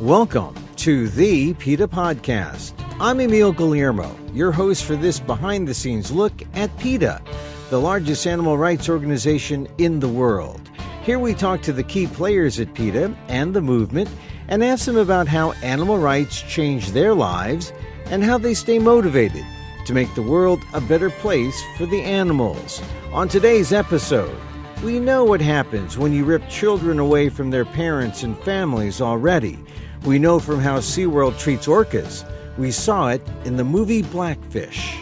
Welcome to the PETA Podcast. I'm Emil Guillermo, your host for this behind-the-scenes look at PETA, the largest animal rights organization in the world. Here we talk to the key players at PETA and the movement and ask them about how animal rights change their lives and how they stay motivated to make the world a better place for the animals. On today's episode, we know what happens when you rip children away from their parents and families already. We know from how SeaWorld treats orcas. We saw it in the movie Blackfish.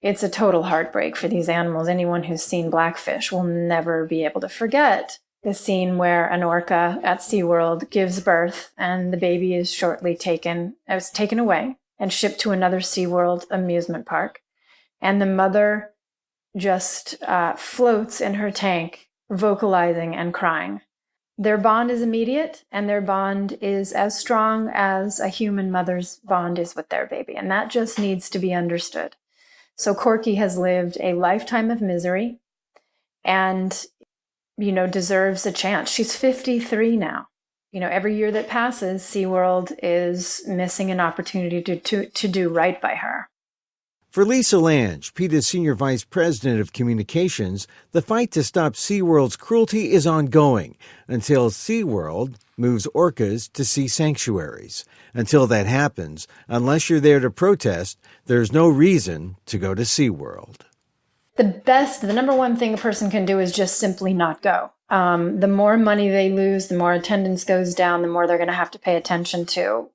It's a total heartbreak for these animals. Anyone who's seen Blackfish will never be able to forget the scene where an orca at SeaWorld gives birth and the baby is shortly taken away and shipped to another SeaWorld amusement park. And the mother just floats in her tank, vocalizing and crying. Their bond is immediate, and their bond is as strong as a human mother's bond is with their baby. And that just needs to be understood. So Corky has lived a lifetime of misery and, deserves a chance. She's 53 now. Every year that passes, SeaWorld is missing an opportunity to do right by her. For Lisa Lange, PETA's Senior Vice President of Communications, the fight to stop SeaWorld's cruelty is ongoing until SeaWorld moves orcas to sea sanctuaries. Until that happens, unless you're there to protest, there's no reason to go to SeaWorld. The number one thing a person can do is just simply not go. The more money they lose, the more attendance goes down, the more they're going to have to pay attention to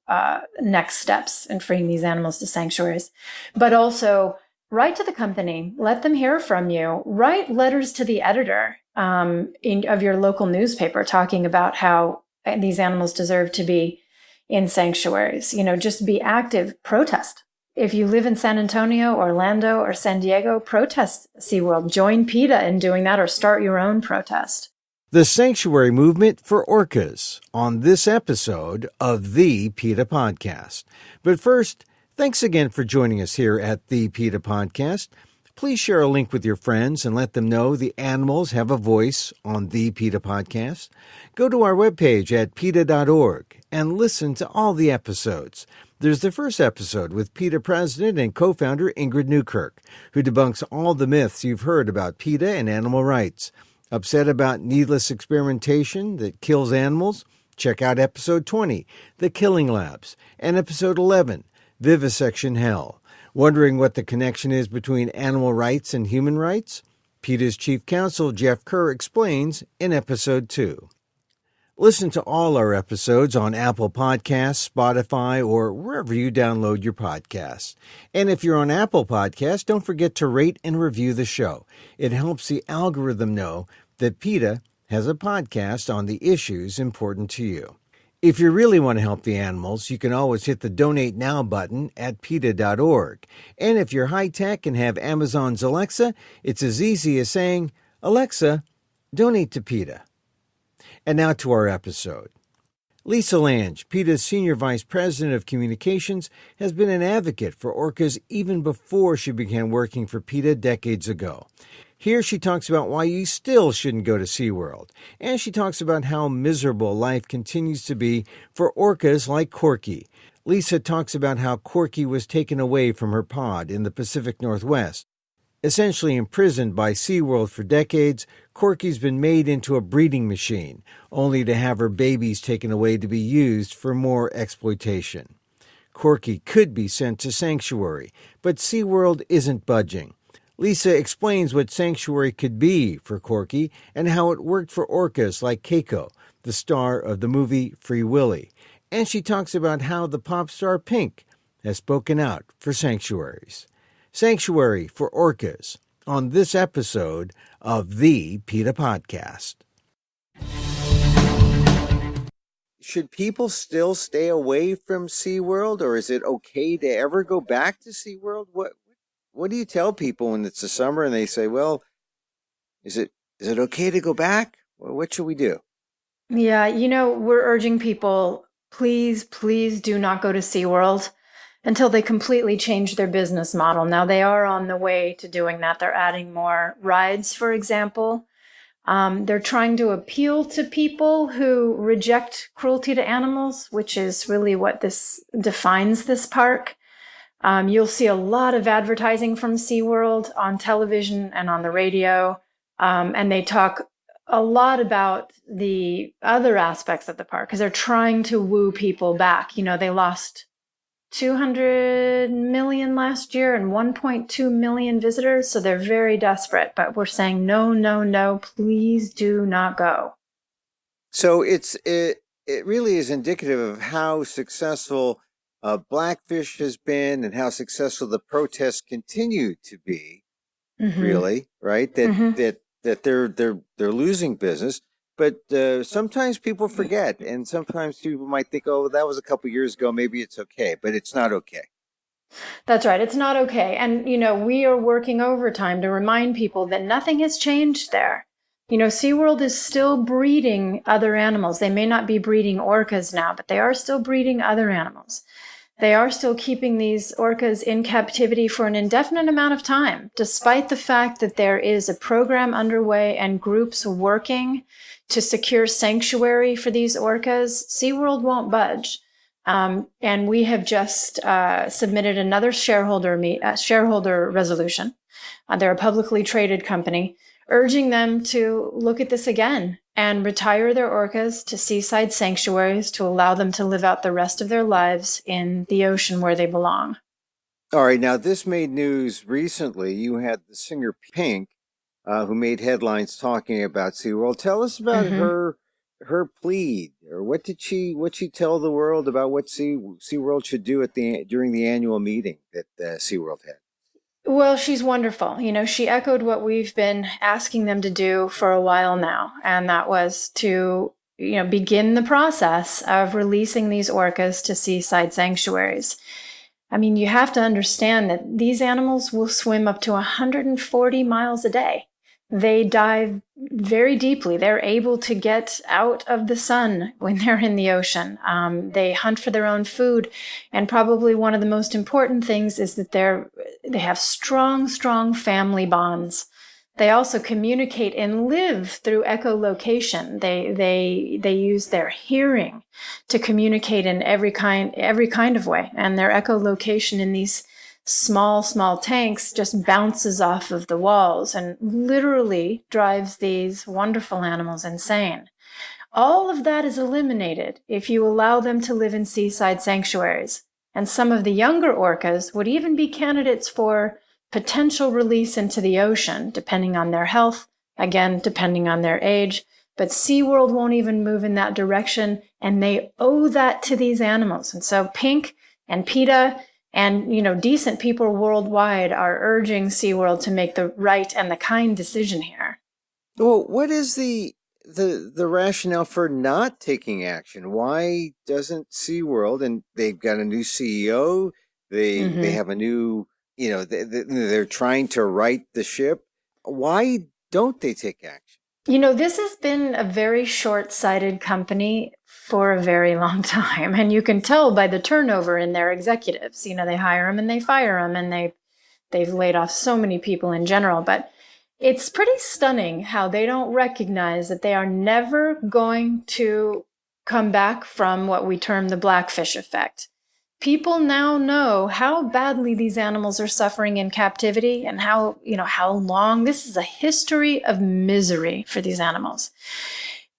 next steps in freeing these animals to sanctuaries. But also, write to the company. Let them hear from you. Write letters to the editor of your local newspaper talking about how these animals deserve to be in sanctuaries. Just be active. Protest. If you live in San Antonio, Orlando, or San Diego, protest SeaWorld. Join PETA in doing that or start your own protest. The Sanctuary Movement for Orcas on this episode of the PETA Podcast. But first, thanks again for joining us here at the PETA Podcast. Please share a link with your friends and let them know the animals have a voice on the PETA Podcast. Go to our webpage at PETA.org and listen to all the episodes. There's the first episode with PETA President and co-founder Ingrid Newkirk, who debunks all the myths you've heard about PETA and animal rights. Upset about needless experimentation that kills animals? Check out episode 20, The Killing Labs, and episode 11, Vivisection Hell. Wondering what the connection is between animal rights and human rights? PETA's Chief Counsel Jeff Kerr explains in episode 2. Listen to all our episodes on Apple Podcasts, Spotify, or wherever you download your podcasts. And if you're on Apple Podcasts, don't forget to rate and review the show. It helps the algorithm know that PETA has a podcast on the issues important to you. If you really want to help the animals, you can always hit the Donate Now button at PETA.org. And if you're high-tech and have Amazon's Alexa, it's as easy as saying, "Alexa, donate to PETA." And now to our episode. Lisa Lange, PETA's Senior Vice President of Communications, has been an advocate for orcas even before she began working for PETA decades ago. Here she talks about why you still shouldn't go to SeaWorld, and she talks about how miserable life continues to be for orcas like Corky. Lisa talks about how Corky was taken away from her pod in the Pacific Northwest. Essentially imprisoned by SeaWorld for decades, Corky's been made into a breeding machine, only to have her babies taken away to be used for more exploitation. Corky could be sent to sanctuary, but SeaWorld isn't budging. Lisa explains what sanctuary could be for Corky and how it worked for orcas like Keiko, the star of the movie Free Willy. And she talks about how the pop star Pink has spoken out for sanctuaries. Sanctuary for Orcas on this episode of the PETA Podcast. Should people still stay away from SeaWorld, or is it okay to ever go back to SeaWorld? What do you tell people when it's the summer and they say, well, is it okay to go back? Well, what should we do? Yeah, we're urging people, please do not go to SeaWorld until they completely change their business model. Now, they are on the way to doing that. They're adding more rides, for example. They're trying to appeal to people who reject cruelty to animals, which is really what this defines this park. You'll see a lot of advertising from SeaWorld on television and on the radio. And they talk a lot about the other aspects of the park because they're trying to woo people back. You know, they lost 200 million last year and 1.2 million visitors. So they're very desperate, but we're saying, no, no, no, please do not go. So it really is indicative of how successful Blackfish has been and how successful the protests continue to be. Really, right? That they're losing business. But sometimes people forget, and sometimes people might think, "Oh, that was a couple years ago. Maybe it's okay," but it's not okay. That's right. It's not okay. And, you know, we are working overtime to remind people that nothing has changed there. You know, SeaWorld is still breeding other animals. They may not be breeding orcas now, but they are still breeding other animals. They are still keeping these orcas in captivity for an indefinite amount of time, despite the fact that there is a program underway and groups working to secure sanctuary for these orcas. SeaWorld won't budge. And we have just submitted another shareholder resolution. They're a publicly traded company, urging them to look at this again and retire their orcas to seaside sanctuaries to allow them to live out the rest of their lives in the ocean where they belong. All right, now this made news recently. You had the singer Pink, who made headlines talking about SeaWorld. Tell us about her plea, or what did she tell the world about what SeaWorld should do during the annual meeting that SeaWorld had? Well, she's wonderful. You know, she echoed what we've been asking them to do for a while now, and that was to, you know, begin the process of releasing these orcas to seaside sanctuaries. I mean, you have to understand that these animals will swim up to 140 miles a day. They dive very deeply. They're able to get out of the sun when they're in the ocean. They hunt for their own food. And probably one of the most important things is that they have strong, strong family bonds. They also communicate and live through echolocation. They use their hearing to communicate in every kind of way. And their echolocation in these small tanks just bounces off of the walls and literally drives these wonderful animals insane. All of that is eliminated if you allow them to live in seaside sanctuaries. And some of the younger orcas would even be candidates for potential release into the ocean, depending on their health, again, depending on their age. But SeaWorld won't even move in that direction, and they owe that to these animals. And so Pink and PETA and, you know, decent people worldwide are urging SeaWorld to make the right and the kind decision here. Well, what is the rationale for not taking action? Why doesn't SeaWorld, and they've got a new CEO, they have a new, you know, they're trying to right the ship. Why don't they take action? You know, this has been a very short-sighted company for a very long time. And you can tell by the turnover in their executives. You know, they hire them and they fire them, and they've laid off so many people in general. But it's pretty stunning how they don't recognize that they are never going to come back from what we term the Blackfish effect. People now know how badly these animals are suffering in captivity and how, you know, how long. This is a history of misery for these animals.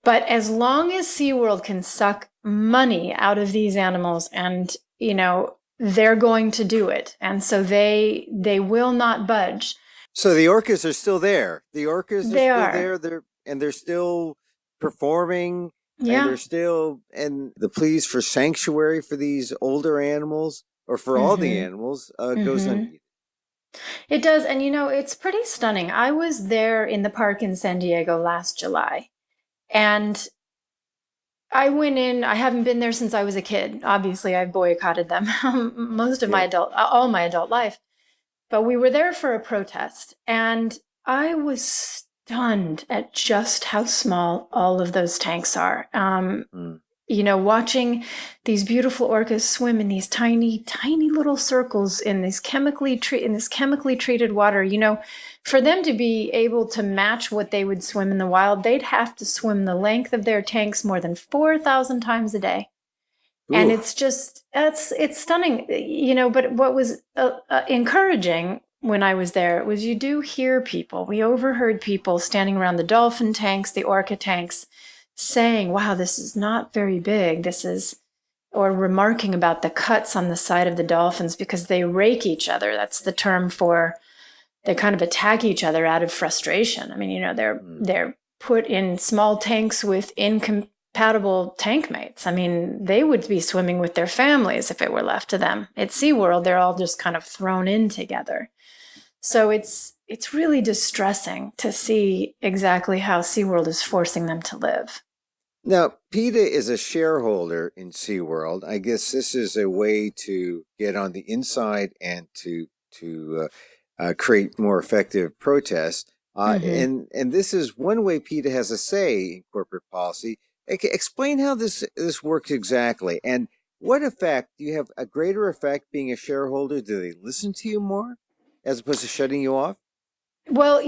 But as long as SeaWorld can suck money out of these animals, and, you know, they're going to do it. And so they will not budge. So the orcas are still there. The orcas are still there. They're still performing. Yeah. And they're still, and the pleas for sanctuary for these older animals, or for all the animals, goes unheeded. It does. And, you know, it's pretty stunning. I was there in the park in San Diego last July, and I went in. I haven't been there since I was a kid. Obviously, I've boycotted them most of all my adult life. But we were there for a protest, and I was stunned at just how small all of those tanks are. watching these beautiful orcas swim in these tiny, tiny little circles in this chemically treated water, for them to be able to match what they would swim in the wild, they'd have to swim the length of their tanks more than 4,000 times a day. Ooh. And it's stunning, but what was encouraging when I was there was you do hear people, we overheard people standing around the dolphin tanks, the orca tanks, saying, wow, this is not very big. Or remarking about the cuts on the side of the dolphins because they rake each other. That's the term for, they kind of attack each other out of frustration. I mean, they're put in small tanks with incompatible tank mates. I mean, they would be swimming with their families if it were left to them. At SeaWorld, they're all just kind of thrown in together. So it's really distressing to see exactly how SeaWorld is forcing them to live. Now, PETA is a shareholder in SeaWorld. I guess this is a way to get on the inside and to create more effective protests. And this is one way PETA has a say in corporate policy. Explain how this works exactly, and what effect do you have? A greater effect being a shareholder? Do they listen to you more as opposed to shutting you off? Well,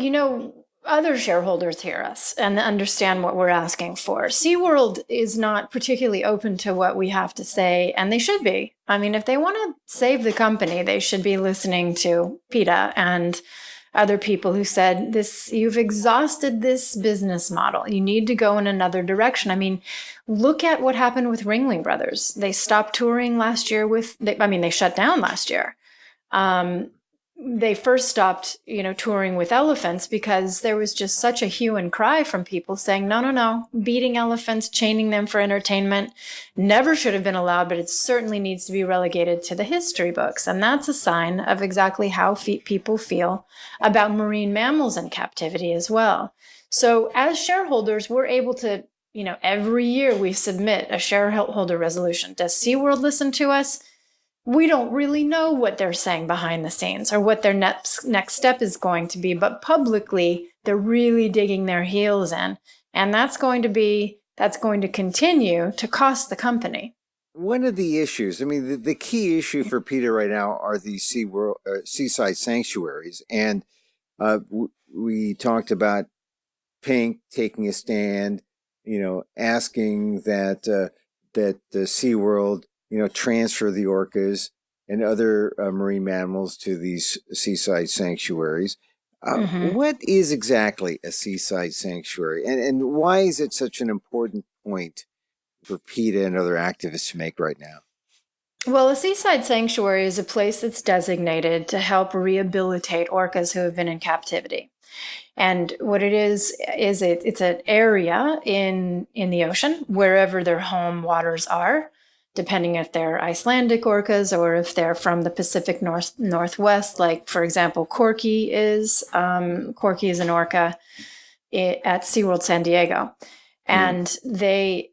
other shareholders hear us and understand what we're asking for. SeaWorld is not particularly open to what we have to say, and they should be. I mean, if they want to save the company, they should be listening to PETA and other people who said, you've exhausted this business model. You need to go in another direction. I mean, look at what happened with Ringling Brothers. They stopped touring last year they shut down last year. They first stopped, touring with elephants because there was just such a hue and cry from people saying, no, beating elephants, chaining them for entertainment never should have been allowed, but it certainly needs to be relegated to the history books. And that's a sign of exactly how people feel about marine mammals in captivity as well. So as shareholders, we're able to, every year we submit a shareholder resolution. Does SeaWorld listen to us? We don't really know what they're saying behind the scenes or what their next step is going to be, but publicly they're really digging their heels in, and that's going to continue to cost the company. One of the issues, I mean, the key issue for PETA right now are the seaside sanctuaries, and we talked about Pink taking a stand, asking that the SeaWorld transfer the orcas and other marine mammals to these seaside sanctuaries. What is exactly a seaside sanctuary, and why is it such an important point for PETA and other activists to make right now? Well, a seaside sanctuary is a place that's designated to help rehabilitate orcas who have been in captivity. And what it is it's an area in the ocean, wherever their home waters are, depending if they're Icelandic orcas or if they're from the Pacific Northwest, like, for example, Corky is. Corky is an orca at SeaWorld San Diego. And it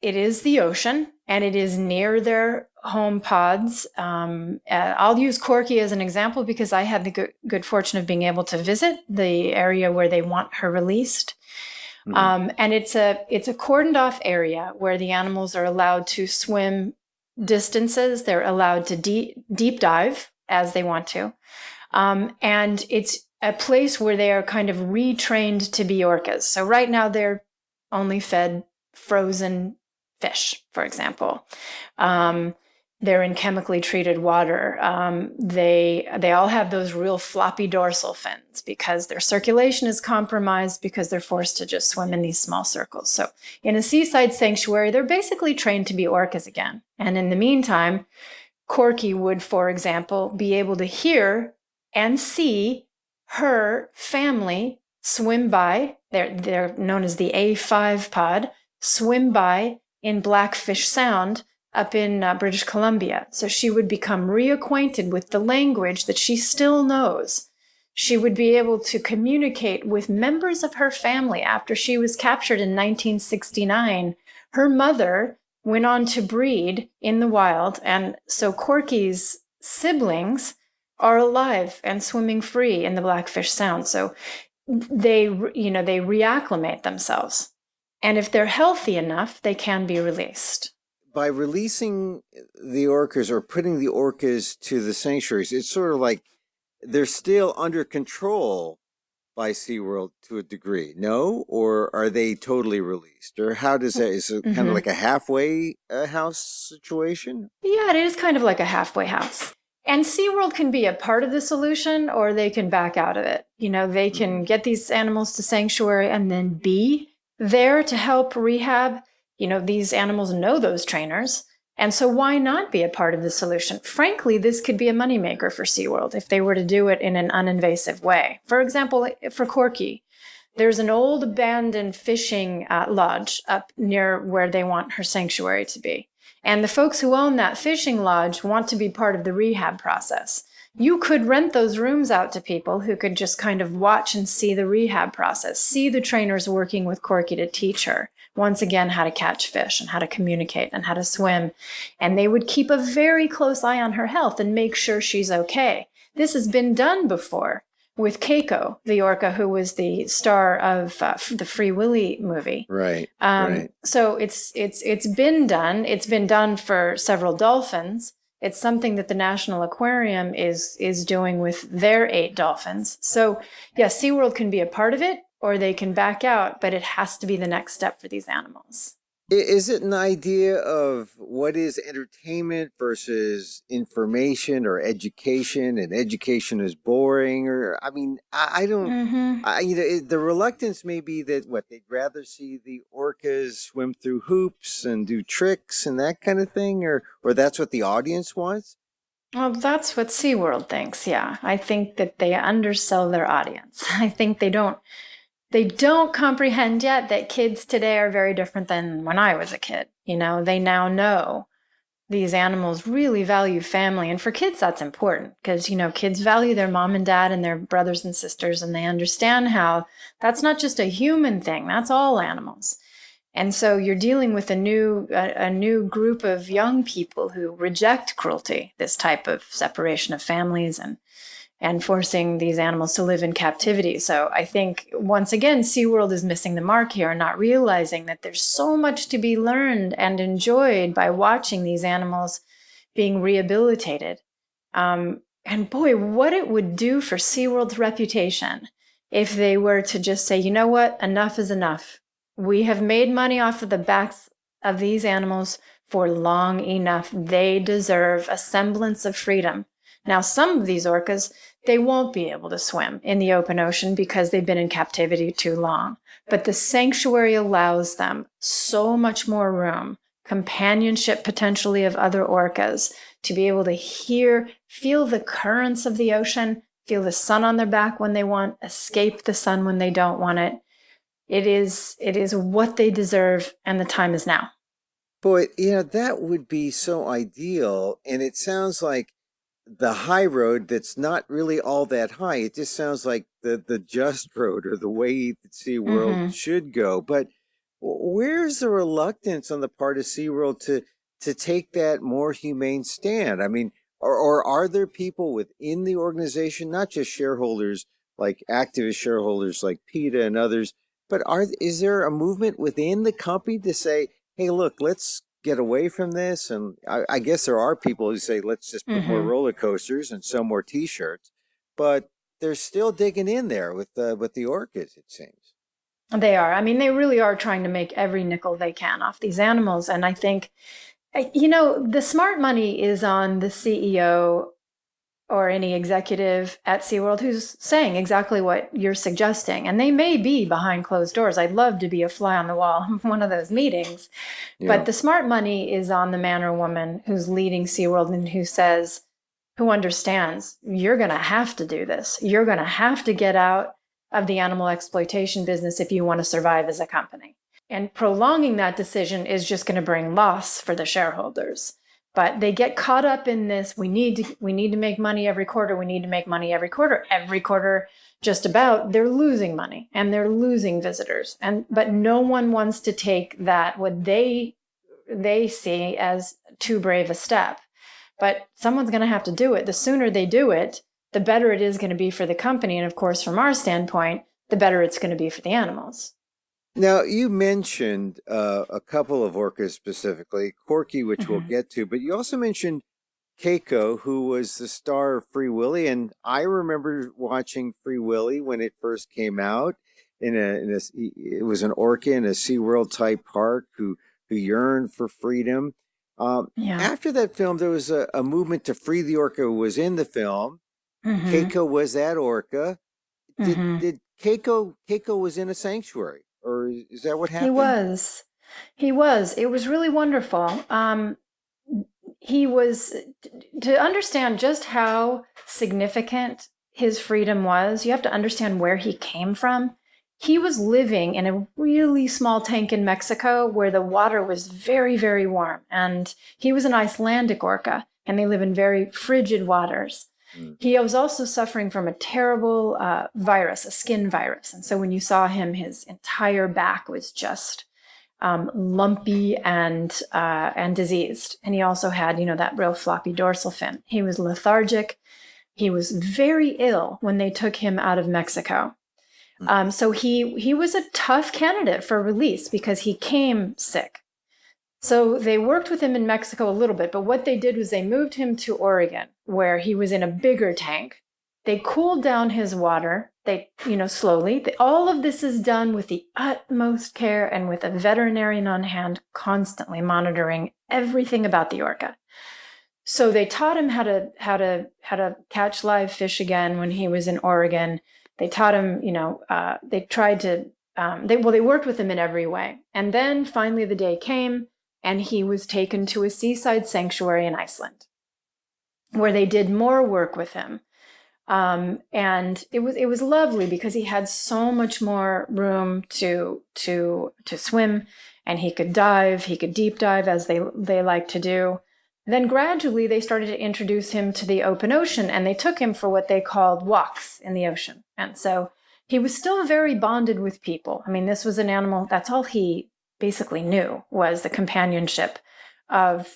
is the ocean, and it is near their home pods. I'll use Corky as an example because I had the good fortune of being able to visit the area where they want her released. And it's a cordoned off area where the animals are allowed to swim distances. They're allowed to deep dive as they want to. And it's a place where they are kind of retrained to be orcas. So right now they're only fed frozen fish, for example. They're in chemically treated water. They all have those real floppy dorsal fins because their circulation is compromised because they're forced to just swim in these small circles. So in a seaside sanctuary, they're basically trained to be orcas again. And in the meantime, Corky would, for example, be able to hear and see her family swim by. They're known as the A5 pod, swim by in Blackfish Sound up in British Columbia. So she would become reacquainted with the language that she still knows. She would be able to communicate with members of her family after she was captured in 1969. Her mother went on to breed in the wild, and so Corky's siblings are alive and swimming free in the Blackfish Sound. So they reacclimate themselves. And if they're healthy enough, they can be released. By releasing the orcas or putting the orcas to the sanctuaries, it's sort of like they're still under control by SeaWorld to a degree, no? Or are they totally released? Or how does that, is it kind of like a halfway house situation? Yeah, it is kind of like a halfway house. And SeaWorld can be a part of the solution or they can back out of it. They can get these animals to sanctuary and then be there to help rehab. These animals know those trainers. And so why not be a part of the solution? Frankly, this could be a moneymaker for SeaWorld if they were to do it in an uninvasive way. For example, for Corky, there's an old abandoned fishing lodge up near where they want her sanctuary to be. And the folks who own that fishing lodge want to be part of the rehab process. You could rent those rooms out to people who could just kind of watch and see the rehab process, see the trainers working with Corky to teach her, once again, how to catch fish and how to communicate and how to swim. And they would keep a very close eye on her health and make sure she's okay. This has been done before with Keiko, the orca who was the star of the Free Willy movie. Right. So it's been done. It's been done for several dolphins. It's something that the National Aquarium is doing with their 8 dolphins. So yes, SeaWorld can be a part of it or they can back out, but it has to be the next step for these animals. Is it an idea of what is entertainment versus information or education, and education is boring? Or, I mean, I don't, the reluctance may be that they'd rather see the orcas swim through hoops and do tricks and that kind of thing, or that's what the audience wants? Well, that's what SeaWorld thinks. Yeah. I think that they undersell their audience. I think they don't comprehend yet that kids today are very different than when I was a kid. They now know these animals really value family. And for kids, that's important because, kids value their mom and dad and their brothers and sisters, and they understand how that's not just a human thing, that's all animals. And so you're dealing with a new group of young people who reject cruelty, this type of separation of families and forcing these animals to live in captivity. So I think, once again, SeaWorld is missing the mark here, not realizing that there's so much to be learned and enjoyed by watching these animals being rehabilitated. And boy, what it would do for SeaWorld's reputation if they were to just say, you know what, enough is enough. We have made money off of the backs of these animals for long enough. They deserve a semblance of freedom. Now, some of these orcas, they won't be able to swim in the open ocean because they've been in captivity too long. But the sanctuary allows them so much more room, companionship potentially of other orcas, to be able to feel the currents of the ocean, feel the sun on their back when they want, escape the sun when they don't want it. It is what they deserve, and the time is now. Boy, that would be so ideal. And it sounds like the high road that's not really all that high. It just sounds like the just road or the way that SeaWorld should go. But where's the reluctance on the part of SeaWorld to take that more humane stand? I mean, or are there people within the organization, not just shareholders, like activist shareholders like PETA and others, but is there a movement within the company to say, hey, look, let's get away from this? And I guess there are people who say, let's just put more roller coasters and sell more T-shirts, but they're still digging in there with the orchids, it seems. They are. I mean, they really are trying to make every nickel they can off these animals. And I think, the smart money is on the CEO or any executive at SeaWorld who's saying exactly what you're suggesting. And they may be behind closed doors. I'd love to be a fly on the wall in one of those meetings. Yeah. But the smart money is on the man or woman who's leading SeaWorld and who understands, you're going to have to do this. You're going to have to get out of the animal exploitation business if you want to survive as a company. And prolonging that decision is just going to bring loss for the shareholders. But they get caught up in this. We need to make money every quarter. We need to make money every quarter. Every quarter, just about, they're losing money and they're losing visitors. But no one wants to take that, what they see as too brave a step. But someone's going to have to do it. The sooner they do it, the better it is going to be for the company. And of course, from our standpoint, the better it's going to be for the animals. Now, you mentioned a couple of orcas specifically, Corky, which we'll Hmm. get to, but you also mentioned Keiko, who was the star of Free Willy, and I remember watching Free Willy when it first came out. It was an orca in a SeaWorld type park who yearned for freedom. Yeah. After that film, there was a movement to free the orca who was in the film. Hmm. Keiko was that orca. Did Hmm. did Keiko was in a sanctuary, or is that what He happened? was. He was. It was really wonderful. He was, to understand just how significant his freedom was, you have to understand where he came from. He was living in a really small tank in Mexico where the water was very, very warm. And he was an Icelandic orca, and they live in very frigid waters. Mm. He was also suffering from a terrible virus, a skin virus. And so when you saw him, his entire back was just lumpy and diseased. And he also had, that real floppy dorsal fin. He was lethargic. He was very ill when they took him out of Mexico. Mm. So he was a tough candidate for release because he came sick. So they worked with him in Mexico a little bit, but what they did was they moved him to Oregon, where he was in a bigger tank. They cooled down his water. They, slowly. All of this is done with the utmost care and with a veterinarian on hand, constantly monitoring everything about the orca. So they taught him how to catch live fish again when he was in Oregon. They taught him, they tried to, they worked with him in every way. And then finally the day came and he was taken to a seaside sanctuary in Iceland where they did more work with him. And it was lovely because he had so much more room to swim, and he could dive, he could deep dive as they like to do. Then gradually they started to introduce him to the open ocean, and they took him for what they called walks in the ocean. And so he was still very bonded with people. I mean, this was an animal, that's all he basically knew, was the companionship of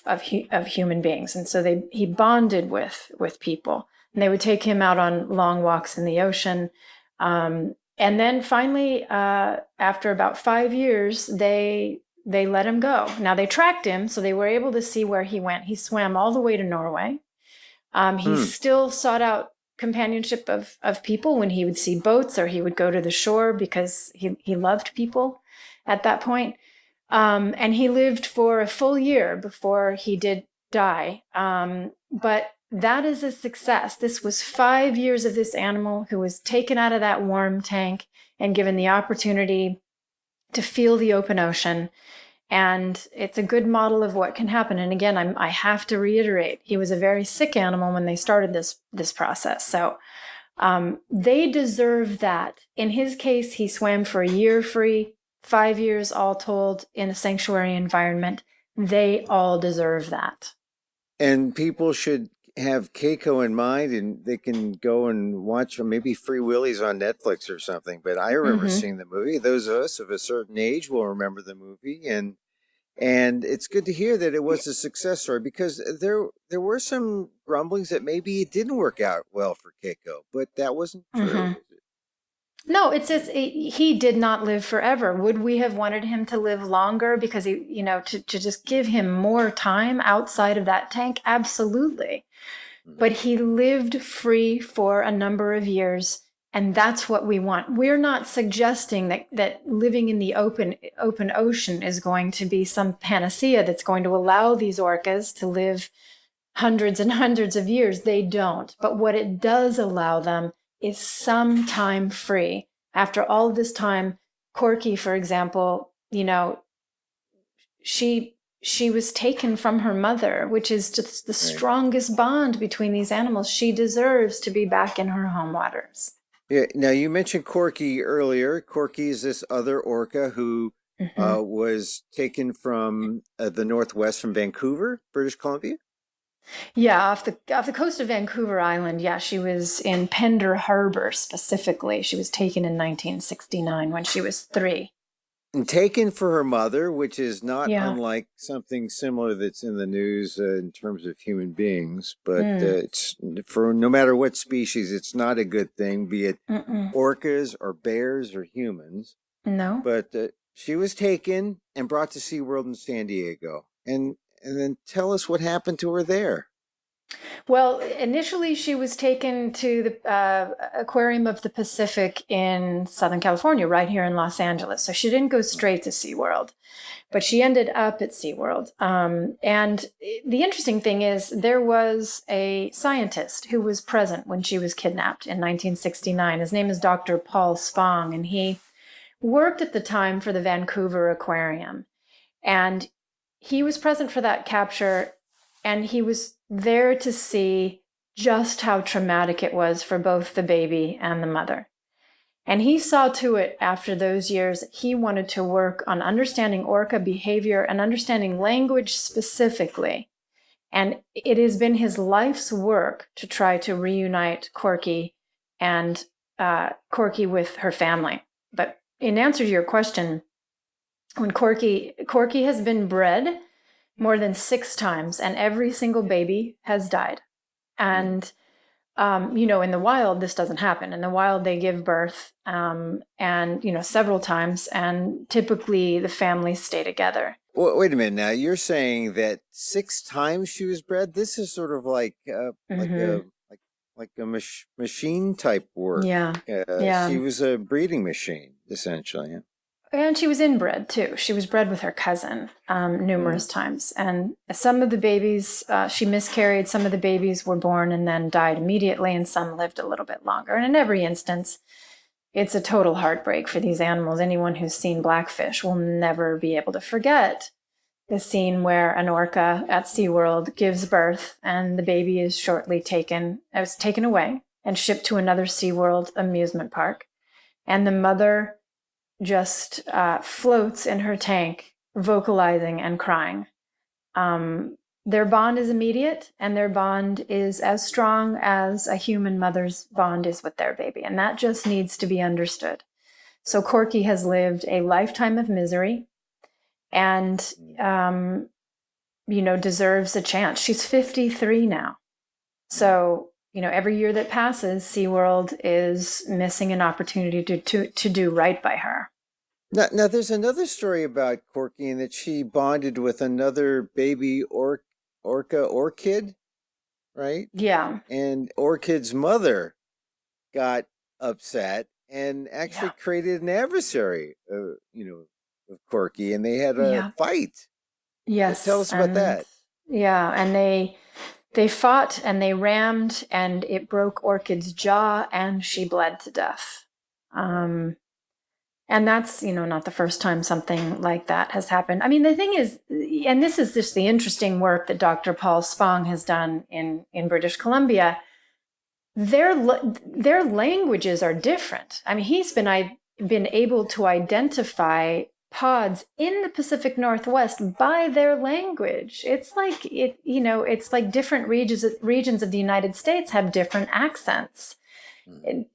human beings. And so he bonded with people, and they would take him out on long walks in the ocean. And then finally, after about 5 years, they let him go. Now they tracked him, so they were able to see where he went. He swam all the way to Norway. He Hmm. still sought out companionship of people when he would see boats or he would go to the shore because he loved people at that point. And he lived for a full year before he did die. But that is a success. This was 5 years of this animal who was taken out of that warm tank and given the opportunity to feel the open ocean. And it's a good model of what can happen. And again, I have to reiterate, he was a very sick animal when they started this process. So they deserve that. In his case, he swam for a year free, 5 years all told in a sanctuary environment. They all deserve that. And people should have Keiko in mind, and they can go and watch maybe Free Willy's on Netflix or something. But I remember Mm-hmm. seeing the movie. Those of us of a certain age will remember the movie, and it's good to hear that it was a success story because there were some grumblings that maybe it didn't work out well for Keiko, but that wasn't true, Mm-hmm. was it? No, he did not live forever. Would we have wanted him to live longer because to just give him more time outside of that tank? Absolutely. Mhm. But he lived free for a number of years, and that's what we want. We're not suggesting that living in the open ocean is going to be some panacea that's going to allow these orcas to live hundreds and hundreds of years. They don't. But what it does allow them is some time free. After all of this time, Corky, for example, she was taken from her mother, which is just the Right. strongest bond between these animals. She deserves to be back in her home waters. Yeah. Now you mentioned Corky earlier. Corky is this other orca who Mm-hmm. was taken from the northwest from Vancouver, British Columbia. Yeah, off the coast of Vancouver Island. Yeah, she was in Pender Harbor specifically. She was taken in 1969 when she was 3. And taken for her mother, which is not Yeah. unlike something similar that's in the news in terms of human beings. But Mm. it's for no matter what species, it's not a good thing, be it Mm-mm. orcas or bears or humans. No. But she was taken and brought to SeaWorld in San Diego. And then tell us what happened to her there. Well, initially she was taken to the Aquarium of the Pacific in Southern California, right here in Los Angeles. So she didn't go straight to SeaWorld, but she ended up at SeaWorld. And the interesting thing is, there was a scientist who was present when she was kidnapped in 1969. His name is Dr. Paul Spong, and he worked at the time for the Vancouver Aquarium. And he was present for that capture, and he was there to see just how traumatic it was for both the baby and the mother. And he saw to it after those years, he wanted to work on understanding orca behavior and understanding language specifically. And it has been his life's work to try to reunite Corky and Corky with her family. But in answer to your question, when Corky has been bred more than 6 times, and every single baby has died. And in the wild, this doesn't happen. In the wild, they give birth, and several times, and typically the families stay together. Well, wait a minute. Now you're saying that 6 times she was bred. This is sort of like a machine type work. Yeah, She was a breeding machine, essentially. Yeah. And she was inbred too. She was bred with her cousin numerous times. And some of the babies, she miscarried. Some of the babies were born and then died immediately, and some lived a little bit longer. And in every instance, it's a total heartbreak for these animals. Anyone who's seen Blackfish will never be able to forget the scene where an orca at SeaWorld gives birth, and the baby is shortly taken away and shipped to another SeaWorld amusement park. And the mother just floats in her tank, vocalizing and crying. Their bond is immediate, and their bond is as strong as a human mother's bond is with their baby. And that just needs to be understood. So Corky has lived a lifetime of misery and, deserves a chance. She's 53 now. So, every year that passes, SeaWorld is missing an opportunity to do right by her. Now, there's another story about Corky, in that she bonded with another baby orchid, right? Yeah. And Orchid's mother got upset and actually created an adversary, of Corky, and they had a fight. Yes. Tell us about that. Yeah, and they fought and they rammed, and it broke Orchid's jaw, and she bled to death. And that's, not the first time something like that has happened. I mean, the thing is, and this is just the interesting work that Dr. Paul Spong has done in British Columbia, their languages are different. I mean, he's been able to identify pods in the Pacific Northwest by their language. It's like it's like different regions of the United States have different accents.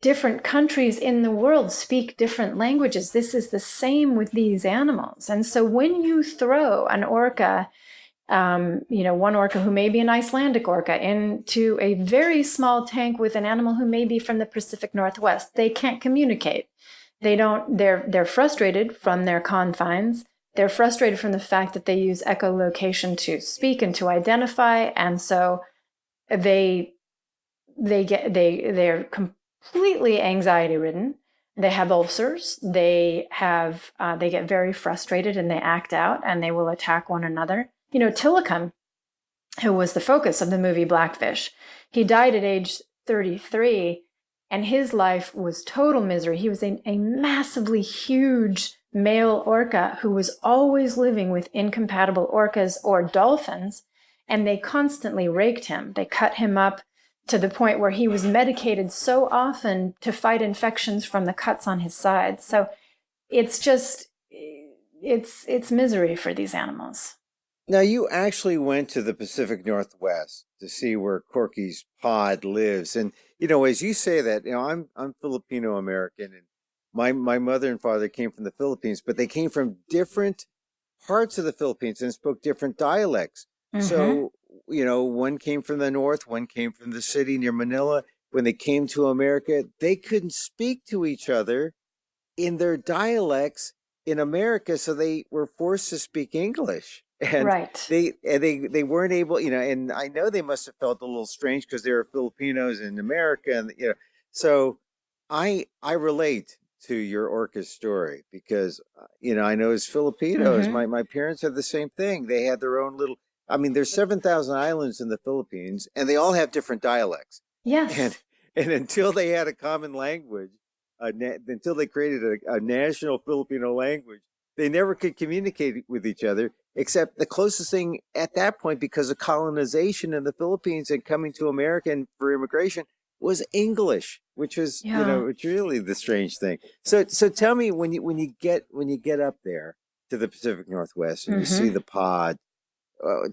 Different countries in the world speak different languages. This is the same with these animals. And so when you throw an orca, one orca who may be an Icelandic orca, into a very small tank with an animal who may be from the Pacific Northwest, they can't communicate. They're frustrated from their confines. They're frustrated from the fact that they use echolocation to speak and to identify. And so they're completely anxiety ridden. They have ulcers. They get very frustrated, and they act out, and they will attack one another. Tilikum, who was the focus of the movie Blackfish, he died at age 33, and his life was total misery. He was a massively huge male orca who was always living with incompatible orcas or dolphins, and they constantly raked him. They cut him up to the point where he was medicated so often to fight infections from the cuts on his sides. So it's just, it's misery for these animals. Now, you actually went to the Pacific Northwest to see where Corky's pod lives. And, as you say that, I'm Filipino American, and my mother and father came from the Philippines, but they came from different parts of the Philippines and spoke different dialects. Mm-hmm. So, one came from the north, one came from the city near Manila. When they came to America, they couldn't speak to each other in their dialects in America, so they were forced to speak English, and Right. they weren't able, and I know they must have felt a little strange because they were Filipinos in America, and so I relate to your Orcas story because I know as Filipinos, Mm-hmm. my parents had the same thing. They had their own little. I mean, there's 7,000 islands in the Philippines, and they all have different dialects, and Yes. and until they had a common language until they created a national Filipino language, they never could communicate with each other, except the closest thing at that point, because of colonization in the Philippines and coming to America and for immigration, was English, which was, Yeah. it's really the strange thing. So tell me when you get up there to the Pacific Northwest and you see Mm-hmm. the pod,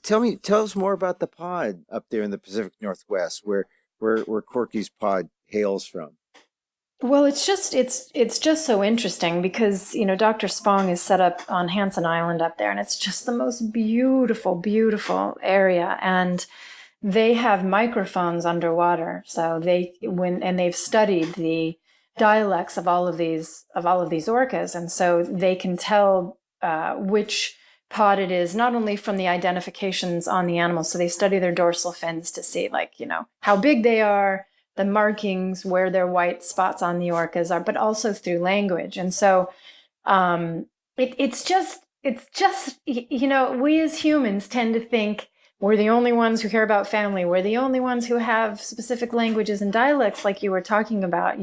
tell us more about the pod up there in the Pacific Northwest, where Corky's pod hails from. Well, it's just so interesting because, Dr. Spong is set up on Hansen Island up there, and it's just the most beautiful, beautiful area. And they have microphones underwater, so they've studied the dialects of all of these orcas, and so they can tell which pod it is, not only from the identifications on the animals. So they study their dorsal fins to see, like, how big they are, the markings, where their white spots on the orcas are, but also through language. And so it's just we as humans tend to think we're the only ones who care about family. We're the only ones who have specific languages and dialects, like you were talking about,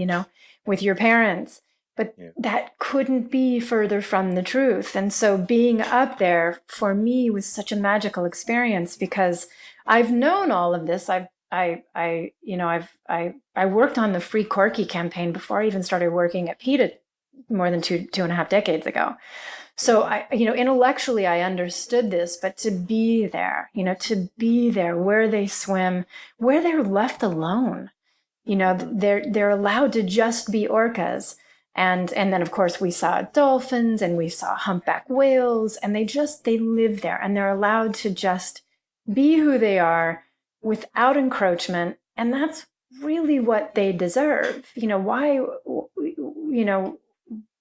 with your parents. But Yeah. that couldn't be further from the truth. And so being up there for me was such a magical experience because I've known all of this. I worked on the Free Corky campaign before I even started working at PETA more than two and a half decades ago. So intellectually I understood this, but to be there, where they swim, where they're left alone, they're allowed to just be orcas. And then of course we saw dolphins and we saw humpback whales, and they live there and they're allowed to just be who they are without encroachment. And that's really what they deserve.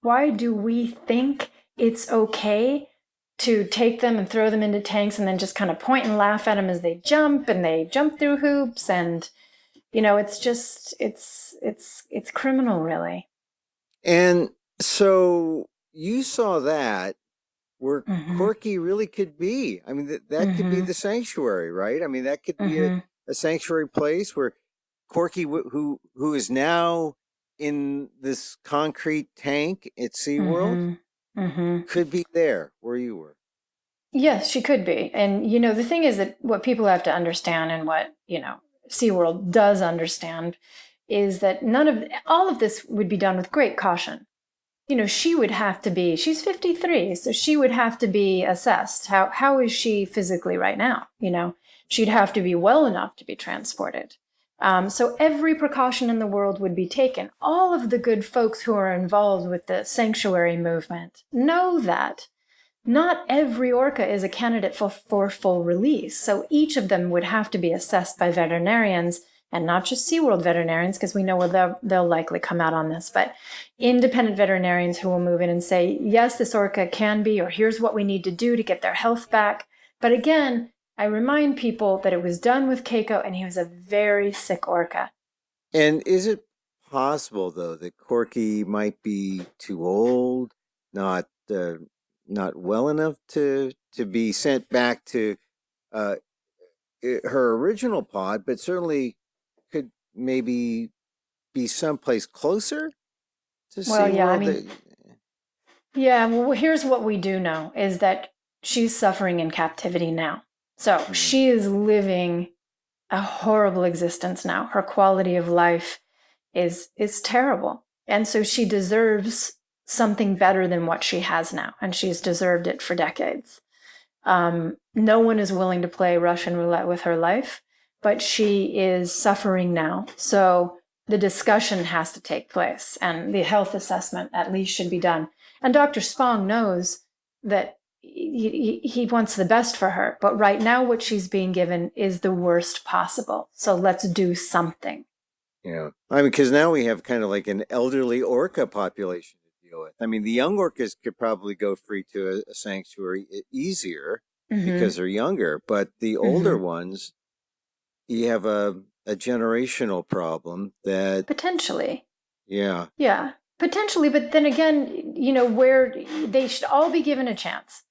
Why do we think it's okay to take them and throw them into tanks and then just kind of point and laugh at them as they jump and they jump through hoops? And it's just it's criminal, really. And so you saw that where Mm-hmm. Corky really could be. I mean, that could be Mm-hmm. the sanctuary, right? I mean, that could be a, Mm-hmm. a sanctuary place where Corky, who is now in this concrete tank at SeaWorld, Mm-hmm. Mm-hmm. could be there where you were. Yes, she could be. And the thing is that what people have to understand, and what SeaWorld does understand, is that none of all of this would be done with great caution. She would have to be, she's 53, so she would have to be assessed. How is she physically right now? She'd have to be well enough to be transported. So every precaution in the world would be taken. All of the good folks who are involved with the sanctuary movement know that not every orca is a candidate for full release. So each of them would have to be assessed by veterinarians, and not just SeaWorld veterinarians, because we know where they'll likely come out on this, but independent veterinarians who will move in and say, yes, this orca can be, or here's what we need to do to get their health back. But again, I remind people that it was done with Keiko, and he was a very sick orca. And is it possible though that Corky might be too old, not not well enough to be sent back to uh, her original pod, but certainly could maybe be someplace closer to Well, yeah, I SeaWorld? mean, yeah, well, here's what we do know is that she's suffering in captivity now. So Mhm. she is living a horrible existence now. Her quality of life is terrible. And so she deserves something better than what she has now. And she's deserved it for decades. No one is willing to play Russian roulette with her life, but she is suffering now. So the discussion has to take place, and the health assessment at least should be done. And Dr. Spong knows that he wants the best for her, but right now what she's being given is the worst possible. So let's do something. Yeah. I mean, because now we have kind of like an elderly orca population to deal with. I mean, the young orcas could probably go free to a sanctuary easier Mm-hmm. because they're younger, but the older ones, you have a generational problem that Potentially. Yeah. Yeah, potentially. But then again, where they should all be given a chance.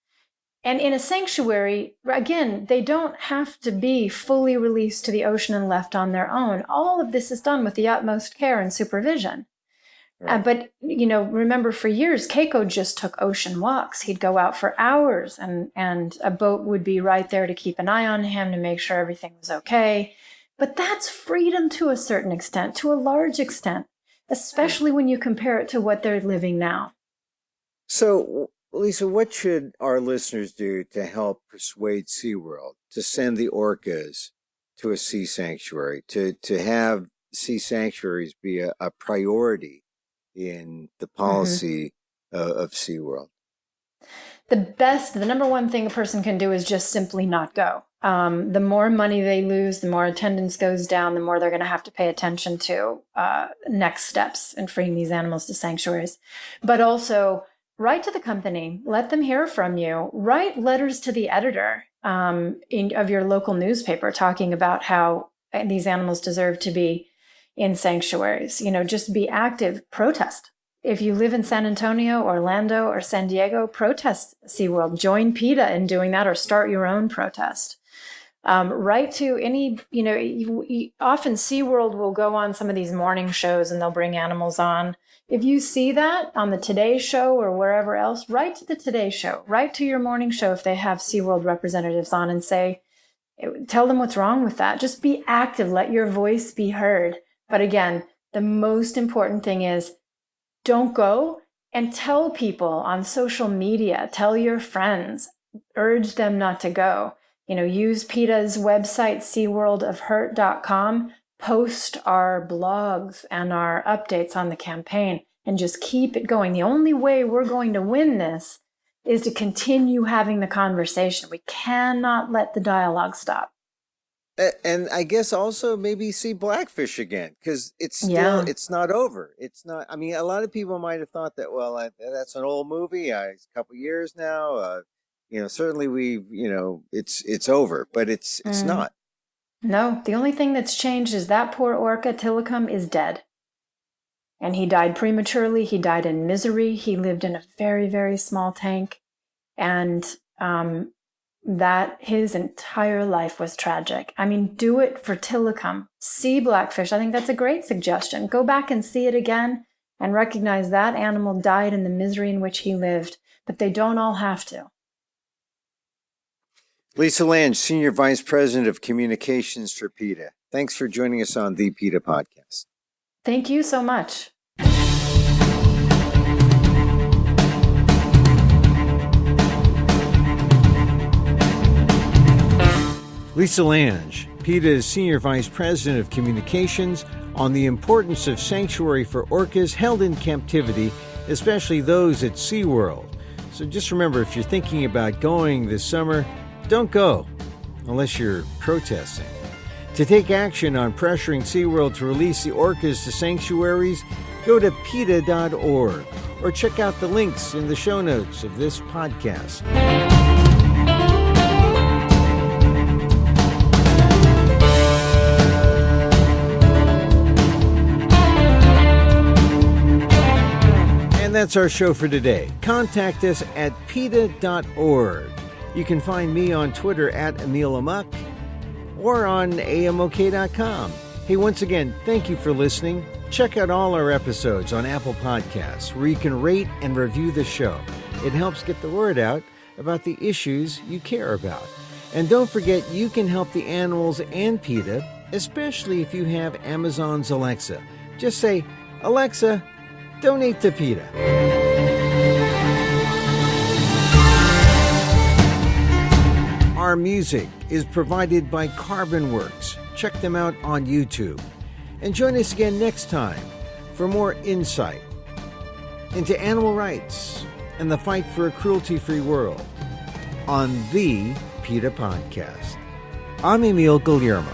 And in a sanctuary, again, they don't have to be fully released to the ocean and left on their own. All of this is done with the utmost care and supervision. Right. But, remember for years, Keiko just took ocean walks. He'd go out for hours and a boat would be right there to keep an eye on him to make sure everything was okay. But that's freedom to a certain extent, to a large extent, especially when you compare it to what they're living now. So, Lisa, what should our listeners do to help persuade SeaWorld to send the orcas to a sea sanctuary, to have sea sanctuaries be a priority in the policy of SeaWorld? The number one thing a person can do is just simply not go. The more money they lose, the more attendance goes down, the more they're going to have to pay attention to next steps in freeing these animals to sanctuaries. But also, write to the company, let them hear from you, write letters to the editor of your local newspaper talking about how these animals deserve to be in sanctuaries. Just be active, protest. If you live in San Antonio, Orlando, or San Diego, protest SeaWorld. Join PETA in doing that or start your own protest. Write to any, often SeaWorld will go on some of these morning shows and they'll bring animals on. If you see that on the Today Show or wherever else, write to the Today Show. Write to your morning show if they have SeaWorld representatives on and tell them what's wrong with that. Just be active. Let your voice be heard. But again, the most important thing is don't go, and tell people on social media, tell your friends, urge them not to go. Use PETA's website, SeaWorldOfHurt.com, post our blogs and our updates on the campaign, and just keep it going. The only way we're going to win this is to continue having the conversation. We cannot let the dialogue stop. And I guess also maybe see Blackfish again, because it's not over. It's not, I mean, a lot of people might have thought that, well, that's an old movie. It's a couple years now. Certainly it's over, but it's not. No, the only thing that's changed is that poor orca, Tilikum, is dead. And he died prematurely. He died in misery. He lived in a very, very small tank. And that his entire life was tragic. I mean, do it for Tilikum. See Blackfish. I think that's a great suggestion. Go back and see it again and recognize that animal died in the misery in which he lived, but they don't all have to. Lisa Lange, Senior Vice President of Communications for PETA. Thanks for joining us on the PETA Podcast. Thank you so much. Lisa Lange, PETA's Senior Vice President of Communications, on the importance of sanctuary for orcas held in captivity, especially those at SeaWorld. So just remember, if you're thinking about going this summer, don't go unless you're protesting. To take action on pressuring SeaWorld to release the orcas to sanctuaries, go to PETA.org or check out the links in the show notes of this podcast. And that's our show for today. Contact us at PETA.org. You can find me on Twitter at Emil Amok or on AMOK.com. Hey, once again, thank you for listening. Check out all our episodes on Apple Podcasts, where you can rate and review the show. It helps get the word out about the issues you care about. And don't forget, you can help the animals and PETA, especially if you have Amazon's Alexa. Just say, Alexa, donate to PETA. Our music is provided by Carbon Works. Check them out on YouTube. And join us again next time for more insight into animal rights and the fight for a cruelty-free world on the PETA Podcast. I'm Emil Guillermo.